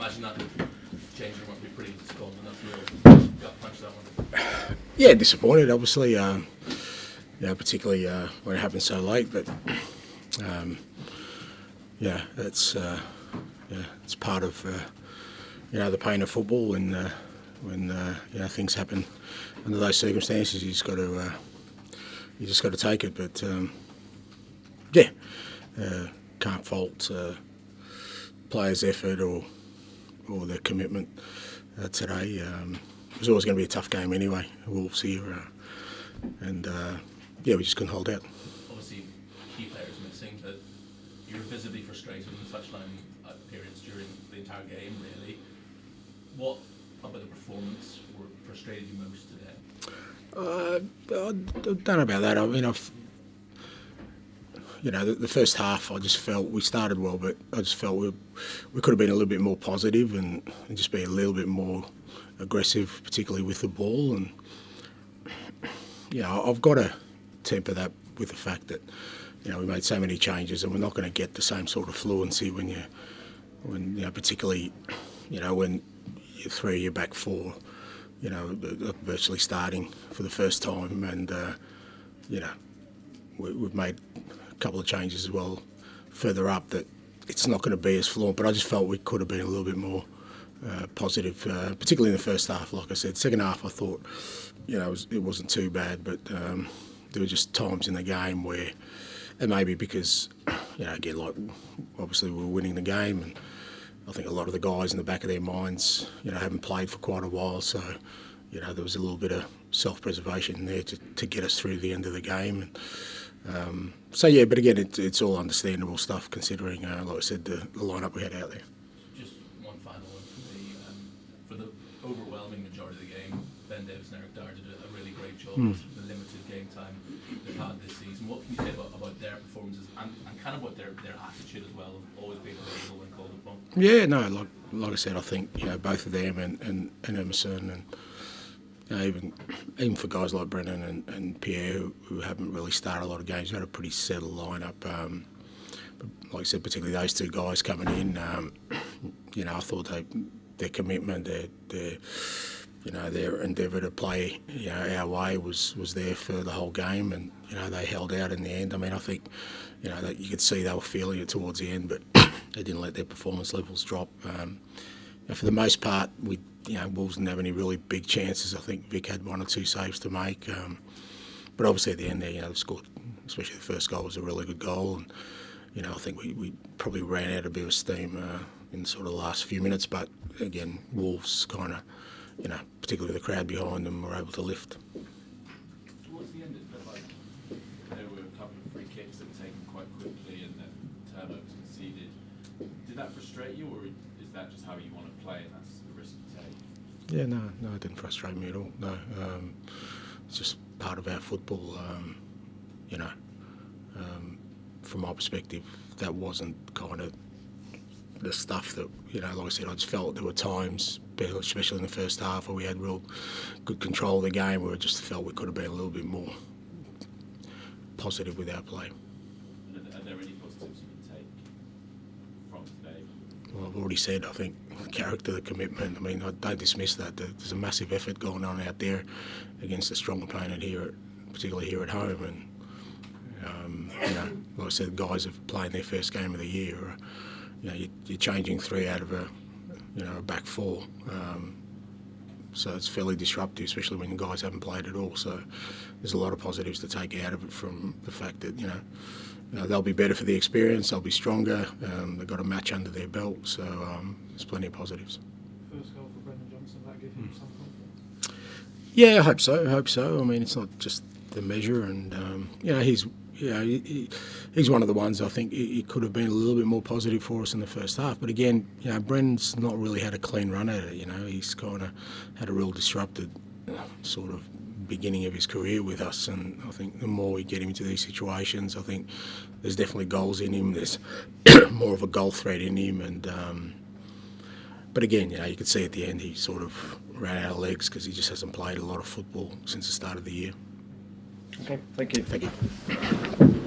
imagine that changing won't be pretty disappointing. That's real gut punch, that one. Yeah, disappointed, obviously. Particularly when it happened so late. But it's part of the pain of football, and when things happen under those circumstances, you just got to take it. But can't fault players' effort or their commitment today. It was always going to be a tough game anyway. Wolves here, we just couldn't hold out. Obviously, key players missing, but you were visibly frustrated in the touchline appearance during the entire game, really. What about the performance frustrated you most today? I don't know about that. I mean, the first half, I just felt we started well, but I just felt we could have been a little bit more positive and just be a little bit more aggressive, particularly with the ball. And I've got to temper that with the fact that we made so many changes, and we're not going to get the same sort of fluency when particularly when three of your back four, virtually starting for the first time, and we've made a couple of changes as well further up that it's not going to be as fluent. But I just felt we could have been a little bit more positive, particularly in the first half. Like I said, second half I thought it wasn't too bad, but there were just times in the game where, and maybe because again, like obviously we were winning the game, and I think a lot of the guys in the back of their minds haven't played for quite a while, so there was a little bit of self-preservation there to get us through the end of the game. And, but again, it's all understandable stuff considering, like I said, the lineup we had out there. Just one final one for me. For the overwhelming majority of the game, Ben Davies and Eric Dyer did a really great job with the limited game time they've had this season. What can you say about their performances and kind of what their attitude as well, of always being available when called upon? Yeah, no, like I said, I think both of them and Emerson and even for guys like Brennan and Pierre who haven't really started a lot of games, had a pretty settled lineup. But like I said, particularly those two guys coming in, I thought their commitment, their endeavour to play our way was there for the whole game, and they held out in the end. I mean, I think that you could see they were feeling it towards the end, but they didn't let their performance levels drop. For the most part, Wolves didn't have any really big chances. I think Vic had one or two saves to make, but obviously at the end there, they scored. Especially the first goal was a really good goal, and I think we probably ran out a bit of steam in sort of the last few minutes. But again, Wolves kind of, particularly the crowd behind them, were able to lift. Towards the end, it felt like there were a couple of free kicks that were taken quite quickly, and then turnovers conceded. Did that frustrate you, or is that just how you want to play, and that's the risk you take? Yeah, no, it didn't frustrate me at all. No, it's just part of our football. From my perspective, that wasn't kind of the stuff that, like I said, I just felt there were times, especially in the first half, where we had real good control of the game, where I just felt we could have been a little bit more positive with our play. Are there any positives you can take from today? Well, I've already said, I think, the character, the commitment. I mean, I don't dismiss that. There's a massive effort going on out there against a strong opponent here, particularly here at home. And, like I said, guys have played their first game of the year. You're changing three out of a back four. So it's fairly disruptive, especially when guys haven't played at all. So there's a lot of positives to take out of it, from the fact that, they'll be better for the experience, they'll be stronger, they've got a match under their belt. So there's plenty of positives. First goal for Brennan Johnson, that give him some confidence? Yeah, I hope so. I mean, it's not just the measure, and he's one of the ones I think he could have been a little bit more positive for us in the first half. But again, Brennan's not really had a clean run at it. He's kind of had a real disrupted sort of beginning of his career with us, and I think the more we get him into these situations, I think there's definitely goals in him. There's more of a goal threat in him, and but again, you could see at the end he sort of ran out of legs because he just hasn't played a lot of football since the start of the year. Okay, thank you. Thank you.